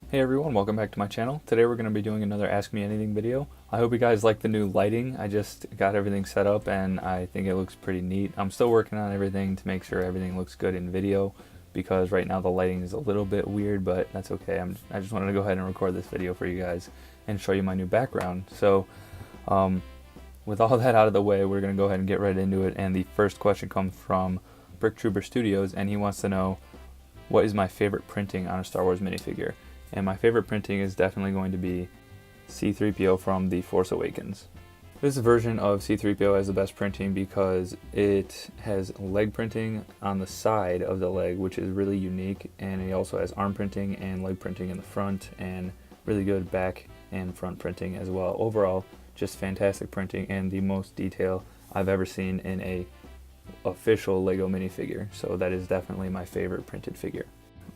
Hey everyone, welcome back to my channel. Today we're going to be doing another Ask Me Anything video. I hope you guys like the new lighting. I just got everything set up and I think it looks pretty neat. I'm still working on everything to make sure everything looks good in video because right now the lighting is a little bit weird, but that's okay. I just wanted to go ahead and record this video for you guys and show you my new background. So with all that out of the way, we're going to go ahead and get right into it. And the first question comes from Brick Trooper Studios, and he wants to know, what is my favorite printing on a Star Wars minifigure? And my favorite printing is definitely going to be C-3PO from The Force Awakens. This version of C-3PO has the best printing because it has leg printing on the side of the leg, which is really unique, and it also has arm printing and leg printing in the front, and really good back and front printing as well. Overall, just fantastic printing and the most detail I've ever seen in a official Lego minifigure, so that is definitely my favorite printed figure.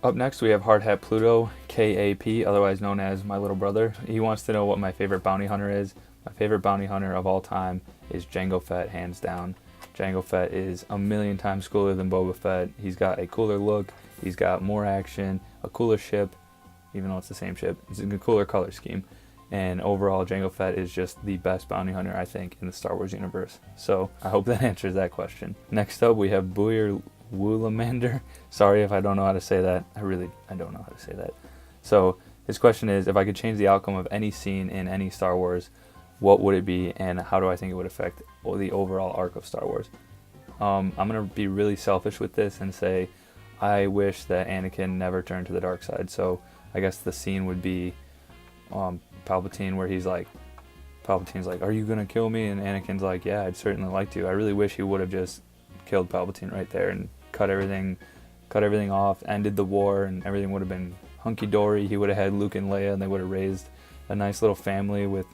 Up next we have Hard Hat Pluto, KAP, otherwise known as my little brother. He wants to know what my favorite bounty hunter is. My favorite bounty hunter of all time is Jango Fett, hands down. Jango Fett is a million times cooler than Boba Fett. He's got a cooler look, he's got more action, a cooler ship, even though it's the same ship. It's a cooler color scheme. And overall, Jango Fett is just the best bounty hunter, I think, in the Star Wars universe. So I hope that answers that question. Next up, we have Booyer Woolamander. Sorry if I don't know how to say that. I don't know how to say that. So his question is, if I could change the outcome of any scene in any Star Wars, what would it be, and how do I think it would affect the overall arc of Star Wars? I'm going to be really selfish with this and say I wish that Anakin never turned to the dark side. So I guess the scene would be Palpatine, where Palpatine's like, are you gonna kill me? And Anakin's like, yeah, I'd certainly like to. I really wish he would have just killed Palpatine right there and cut everything off, ended the war, and everything would have been hunky-dory. He would have had Luke and Leia, and they would have raised a nice little family with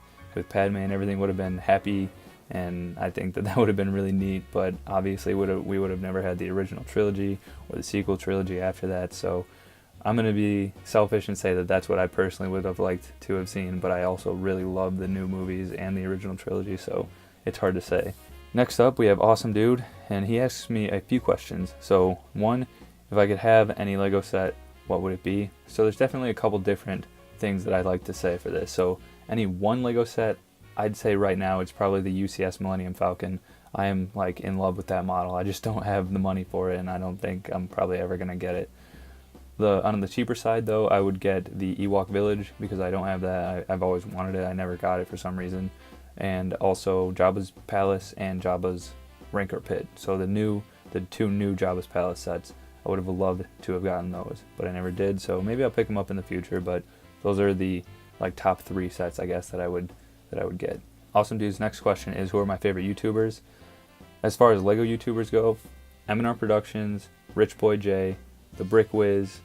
Padme, and everything would have been happy, and I think that would have been really neat. But obviously we would have never had the original trilogy or the sequel trilogy after that, so I'm going to be selfish and say that that's what I personally would have liked to have seen, but I also really love the new movies and the original trilogy, so it's hard to say. Next up, we have Awesome Dude, and he asks me a few questions. So one, if I could have any Lego set, what would it be? So there's definitely a couple different things that I'd like to say for this. So any one Lego set, I'd say right now it's probably the UCS Millennium Falcon. I am like in love with that model. I just don't have the money for it, and I don't think I'm probably ever going to get it. On the cheaper side, though, I would get the Ewok Village because I don't have that. I've always wanted it. I never got it for some reason. And also Jabba's Palace and Jabba's Rancor Pit. So the two new Jabba's Palace sets, I would have loved to have gotten those, but I never did. So maybe I'll pick them up in the future. But those are the top 3 sets, I guess, that I would get. Awesome Dude's next question is, who are my favorite YouTubers? As far as Lego YouTubers go, M&R Productions, Rich Boy J, The Brick Wiz,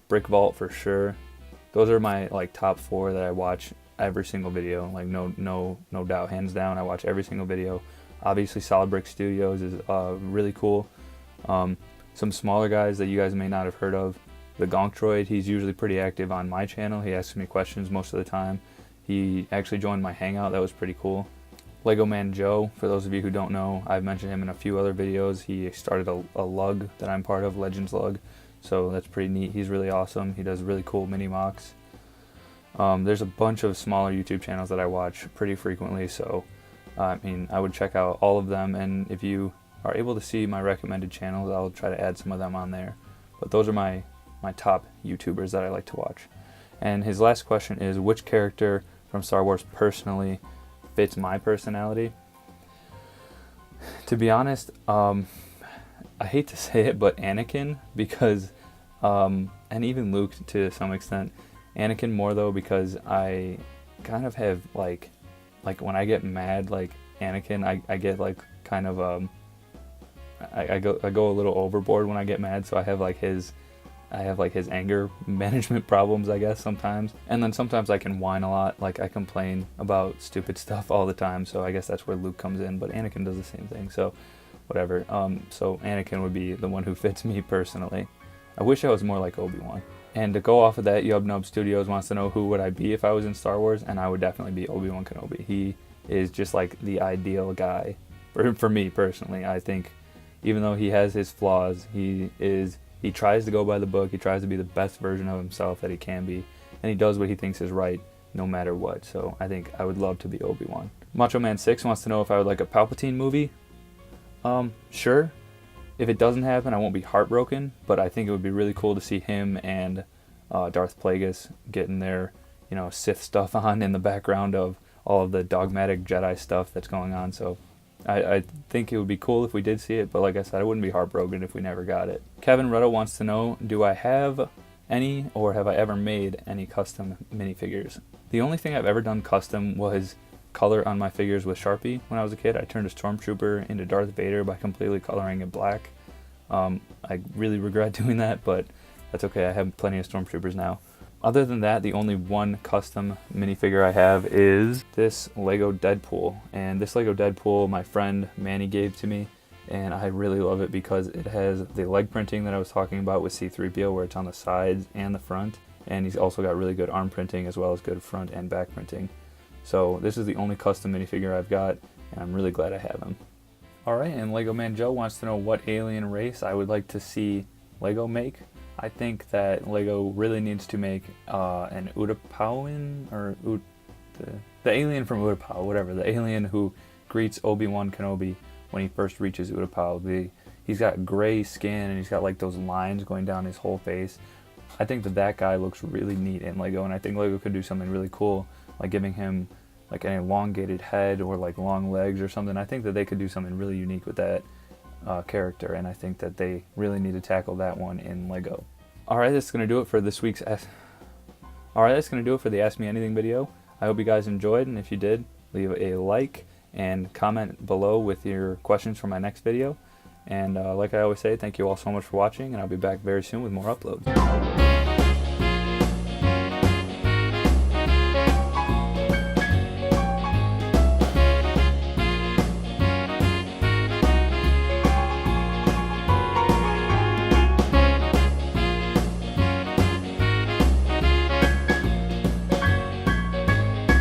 Brick Vault for sure. Those are my top 4 that I watch every single video. No doubt, hands down. I watch every single video. Obviously, Solid Brick Studios is really cool. Some smaller guys that you guys may not have heard of. The Gonktroid, he's usually pretty active on my channel. He asks me questions most of the time. He actually joined my hangout. That was pretty cool. Lego Man Joe, for those of you who don't know, I've mentioned him in a few other videos. He started a lug that I'm part of, Legends Lug. So that's pretty neat. He's really awesome. He does really cool mini mocks. There's a bunch of smaller YouTube channels that I watch pretty frequently, so I would check out all of them, and if you are able to see my recommended channels, I'll try to add some of them on there. But those are my top YouTubers that I like to watch. And his last question is, which character from Star Wars personally fits my personality? To be honest, I hate to say it, but Anakin, because, and even Luke to some extent. Anakin more though, because I kind of have like when I get mad, like Anakin, I get kind of I go a little overboard when I get mad, so I have his anger management problems, I guess, sometimes. And then sometimes I can whine a lot, I complain about stupid stuff all the time, so I guess that's where Luke comes in, but Anakin does the same thing, so whatever. So Anakin would be the one who fits me personally. I wish I was more like Obi-Wan. And to go off of that, Yub Nub Studios wants to know who would I be if I was in Star Wars, and I would definitely be ObiWan Kenobi. He is just the ideal guy for me personally. I think even though he has his flaws, he He tries to go by the book. He tries to be the best version of himself that he can be, and he does what he thinks is right no matter what. So I think I would love to be Obi-Wan. Macho Man 6 wants to know if I would like a Palpatine movie. Sure. If it doesn't happen, I won't be heartbroken, but I think it would be really cool to see him and Darth Plagueis getting their, Sith stuff on in the background of all of the dogmatic Jedi stuff that's going on. So I think it would be cool if we did see it, but like I said, I wouldn't be heartbroken if we never got it. Kevin Rutto wants to know, do I have any, or have I ever made any custom minifigures? The only thing I've ever done custom was color on my figures with Sharpie when I was a kid. I turned a Stormtrooper into Darth Vader by completely coloring it black. I really regret doing that, but that's okay. I have plenty of Stormtroopers now. Other than that, the only one custom minifigure I have is this Lego Deadpool. And this Lego Deadpool my friend Manny gave to me, and I really love it because it has the leg printing that I was talking about with C-3PO, where it's on the sides and the front, and he's also got really good arm printing as well as good front and back printing. So this is the only custom minifigure I've got, and I'm really glad I have him. Alright, and Lego Man Joe wants to know what alien race I would like to see Lego make. I think that Lego really needs to make an Utapauan, or the alien from Utapau, whatever, the alien who greets ObiWan Kenobi when he first reaches Utapau. He's got gray skin and he's got like those lines going down his whole face. I think that guy looks really neat in Lego, and I think Lego could do something really cool, like giving him like an elongated head or like long legs or something. I think that they could do something really unique with that character, and I think that they really need to tackle that one in Lego. Alright, that's going to do it for this week's Ask Me Anything video. I hope you guys enjoyed, and if you did, leave a like and comment below with your questions for my next video. And like I always say, thank you all so much for watching, and I'll be back very soon with more uploads.